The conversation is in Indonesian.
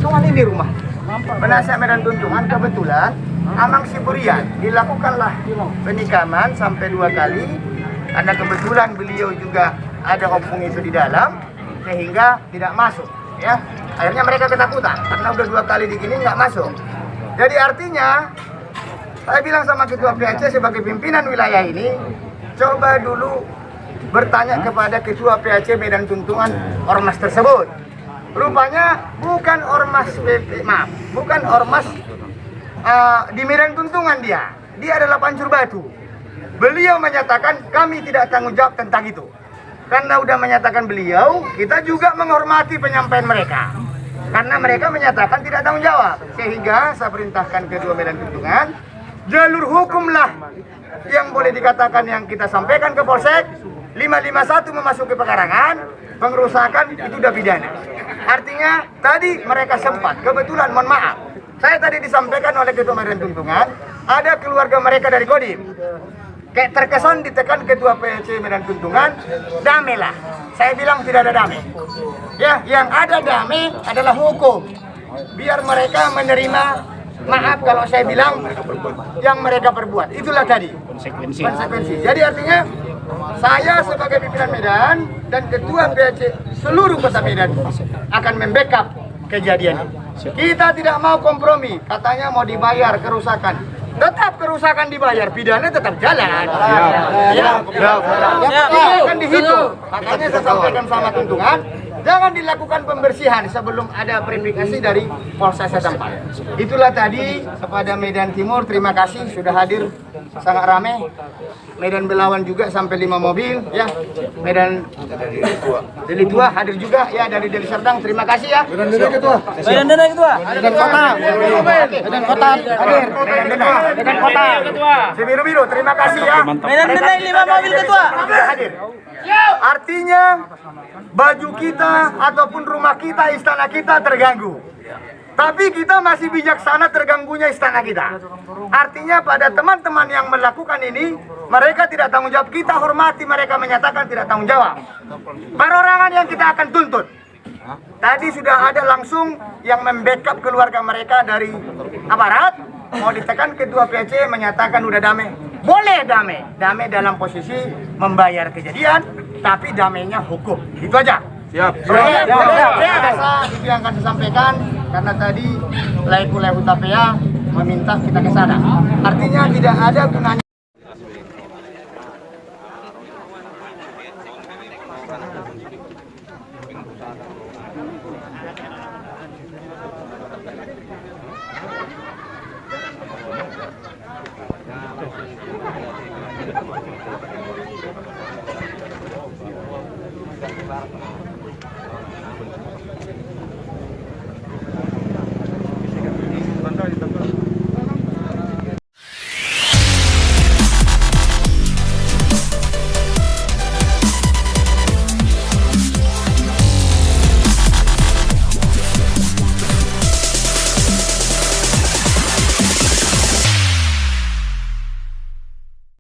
Tungan ini rumah. Penasihat Medan Tuntungan kebetulan Amang Siburian dilakukanlah penikaman sampai 2 kali karena kebetulan beliau juga ada opung itu di dalam sehingga tidak masuk ya. Akhirnya mereka ketakutan karena udah 2 kali digini nggak masuk. Jadi artinya saya bilang sama Ketua PAC sebagai pimpinan wilayah ini, coba dulu bertanya kepada Ketua PAC Medan Tuntungan ormas tersebut. Rupanya bukan ormas bukan ormas di Medan Tuntungan dia adalah pancur batu. Beliau menyatakan kami tidak tanggung jawab tentang itu. Karena udah menyatakan beliau, kita juga menghormati penyampaian mereka. Karena mereka menyatakan tidak tanggung jawab. Sehingga saya perintahkan Ketua Medan Tuntungan, jalur hukumlah yang boleh dikatakan yang kita sampaikan ke Polsek 551 memasuki pekarangan, pengerusakan itu udah pidana. Artinya tadi mereka sempat, kebetulan mohon maaf, saya tadi disampaikan oleh Ketua Medan Tuntungan, ada keluarga mereka dari Kodim. Kayak terkesan ditekan Ketua PAC Medan Tuntungan, damai lah. Saya bilang tidak ada damai. Ya, yang ada damai adalah hukum. Biar mereka menerima, maaf kalau saya bilang yang mereka perbuat. Itulah tadi konsekuensi. Jadi artinya saya sebagai pimpinan Medan dan Ketua PAC seluruh Kota Medan akan membackup kejadian ini. Kita tidak mau kompromi, katanya mau dibayar kerusakan. Tetap kerusakan dibayar, pidana tetap jalan. Akan dihitung. Makanya saya sampaikan sama Tuntungan, jangan dilakukan pembersihan sebelum ada verifikasi dari Polsek setempat. Itulah tadi kepada Medan Timur, terima kasih sudah hadir sangat ramai. Medan Belawan juga sampai 5 mobil ya. Medan Deli Tua hadir juga ya, dari Deli Serdang, terima kasih ya. Medan Deli Ketua. Medan Deli Ketua. Medan Kota. Medan Kota hadir. Medan Kota. Sebiru-biru, terima kasih ya. Medan Deli 5 mobil Ketua. Hadir. Artinya baju kita ataupun rumah kita, istana kita terganggu. Tapi kita masih bijaksana terganggunya istana kita. Artinya pada teman-teman yang melakukan ini, mereka tidak tanggung jawab. Kita hormati mereka menyatakan tidak tanggung jawab. Perorangan yang kita akan tuntut. Tadi sudah ada langsung yang membackup keluarga mereka dari aparat. Mau ditekan Ketua PAC menyatakan udah damai. Boleh damai. Damai dalam posisi membayar kejadian, tapi damainya hukum. Itu aja. Siap. Biasa itu yang akan disampaikan karena tadi Laikulai Hutapea meminta kita ke sana. Artinya tidak ada gunanya. Siap.